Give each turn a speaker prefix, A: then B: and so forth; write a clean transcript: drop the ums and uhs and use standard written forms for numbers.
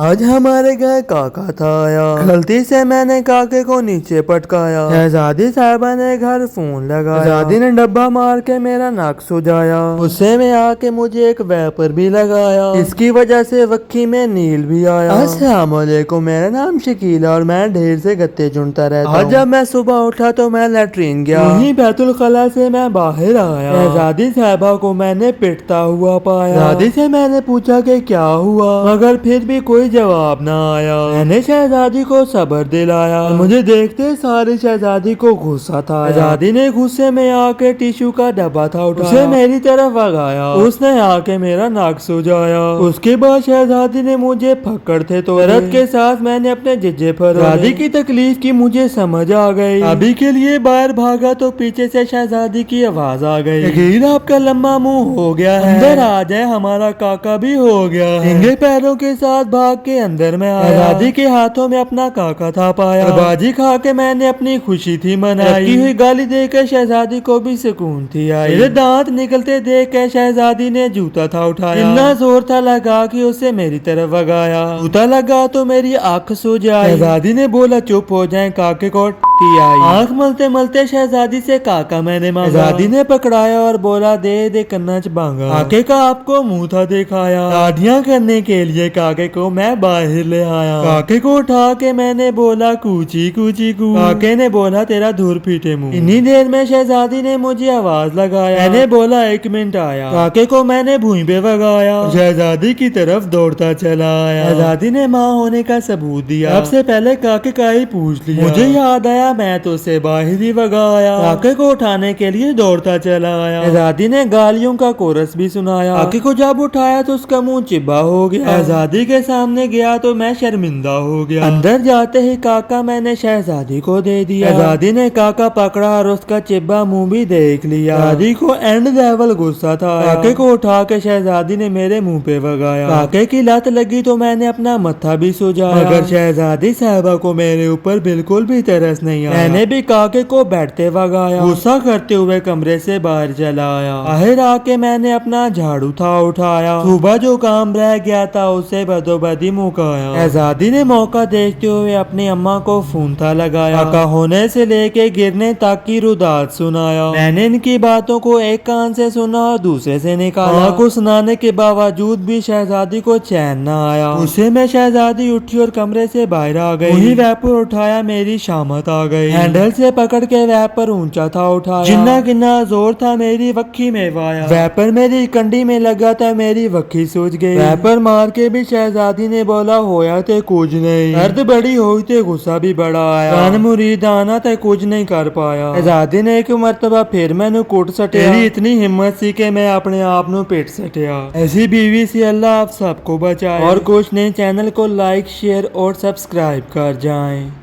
A: آج ہمارے گھر کاکا تھا آیا، غلطی سے میں نے کاکے کو نیچے پٹکایا۔ شہزادی صاحبہ نے گھر فون لگایا، شہزادی نے ڈبہ مار کے میرا ناک سجایا، غصے میں آ کے مجھے ایک ویپر بھی لگایا، اس کی وجہ سے وکھی میں نیل بھی آیا۔ السلام علیکم، میرا نام شکیل اور میں ڈھیر سے گتے چنتا رہتا ہوں۔ آج جب میں صبح اٹھا تو میں لیٹرین گیا، وہیں بیت الخلا سے میں باہر آیا، شہزادی صاحبہ کو میں نے پٹتا ہوا پایا۔ شہزادی سے میں نے پوچھا کہ کیا ہوا، مگر پھر بھی کوئی جواب نہ آیا۔ میں نے شہزادی کو صبر دلایا، مجھے دیکھتے سارے شہزادی کو غصہ تھا۔ شہزادی نے غصے میں آ کے ٹیشو کا ڈبہ تھا اٹھایا، اسے میری طرف بھگایا، اس نے آ کے میرا ناک سجایا۔ اس کے بعد شہزادی نے مجھے پکڑتے تو درد کے ساتھ میں نے اپنے ججے پر شہزادی کی تکلیف کی مجھے سمجھ آ گئی۔ ابھی کے لیے باہر بھاگا تو پیچھے سے شہزادی کی آواز آ گئی، شکیل آپ کا لمبا منہ ہو گیا ہے، اندر آ جائے، ہمارا کاکا بھی ہو گیا ہے۔ ننگے پیروں کے ساتھ بھاگ کے اندر میں آیا، شہزادی کے ہاتھوں میں اپنا کاکا تھا پایا، اور باجی کھا کے میں نے اپنی خوشی تھی منائی۔ رکھی ہوئی گالی دے کر شہزادی کو بھی سکون تھی آئی۔ میرے دانت نکلتے دیکھ کے شہزادی نے جوتا تھا اٹھایا، اتنا زور تھا لگا کہ اسے میری طرف بھگایا، جوتا لگا تو میری آنکھ سوج آئی۔ شہزادی نے بولا چپ ہو جائیں، کاکے کو آئی۔ آنکھ ملتے ملتے شہزادی سے کاکا میں نے مانگا، شہزادی نے پکڑایا اور بولا دے دے کنچ بانگا۔ کاکے کا آپ کو منہ تھا دکھایا، دادیاں کرنے کے لیے کاکے کو میں باہر لے آیا۔ کاکے کو اٹھا کے میں نے بولا کوچی کوچی کو، کاکے نے بولا تیرا دھور پیٹے منہ۔ اتنی دیر میں شہزادی نے مجھے آواز لگایا، میں نے بولا 1 منٹ آیا۔ کاکے کو میں نے بھوئیں پہ بھگایا، شہزادی کی طرف دوڑتا چلا آیا۔ شہزادی نے ماں ہونے کا ثبوت دیا، سب سے پہلے کاکے کا ہی پوچھ لیا۔ مجھے یاد آیا میں تو اسے باہر ہی بھگایا، کاکے کو اٹھانے کے لیے دوڑتا چلا آیا۔ شہزادی نے گالیوں کا کورس بھی سنایا، کاکے کو جب اٹھایا تو اس کا منہ چبا ہو گیا۔ شہزادی کے سامنے گیا تو میں شرمندہ ہو گیا۔ اندر جاتے ہی کاکا میں نے شہزادی کو دے دیا۔ شہزادی نے کاکا پکڑا اور اس کا چبا منہ بھی دیکھ لیا۔ شہزادی کو اینڈ لیول غصہ تھا، کاکے کو اٹھا کے شہزادی نے میرے منہ پہ بھگایا۔ کاکے کی لت لگی تو میں نے اپنا متھا بھی سجایا، مگر شہزادی صاحبہ کو میرے اوپر بالکل بھی ترس نہیں آیا۔ میں نے بھی کاکے کو بیٹھتے بھگایا، غصہ کرتے ہوئے کمرے سے باہر چلا آیا۔ باہر آ کے میں نے اپنا جھاڑو تھا اٹھایا، صبح جو کام رہ گیا تھا اسے بدوبدی مکایا۔ شہزادی نے موقع دیکھتے ہوئے اپنی اماں کو فون تھا لگایا، کاکا ہونے سے لے کے گرنے تک کی رودات سنایا۔ میں نے ان کی باتوں کو ایک کان سے سنا اور دوسرے سے نکالا۔ ماں کو سنانے کے باوجود بھی شہزادی کو چین نہ آیا۔ اسے میں شہزادی اٹھی اور کمرے سے باہر آ گئی، وہی ویپر اٹھایا، میری شامت آ گئی۔ ہینڈل سے پکڑ کے ویپر اونچا تھا اٹھایا، جنا گنا زور تھا میری وکھی میں وایا۔ ویپر میری کنڈی میں لگا تھا، میری وکھی سوج گئی۔ ویپر مار کے بھی شہزادی نے بولا ہویا تے کچھ نہیں، درد بڑی ہوئی تے غصہ بھی بڑا آیا، رن مرید آنا تے کچھ نہیں کر پایا۔ شہزادی نے ایک مرتبہ پھر میں نو کوٹ سٹیا، میری اتنی ہمت سی کہ میں اپنے آپ نو پیٹ سٹیا۔ ایسی بیوی سے اللہ آپ سب کو بچائے، اور کچھ نہیں، چینل کو لائک شیئر اور سبسکرائب کر جائیں۔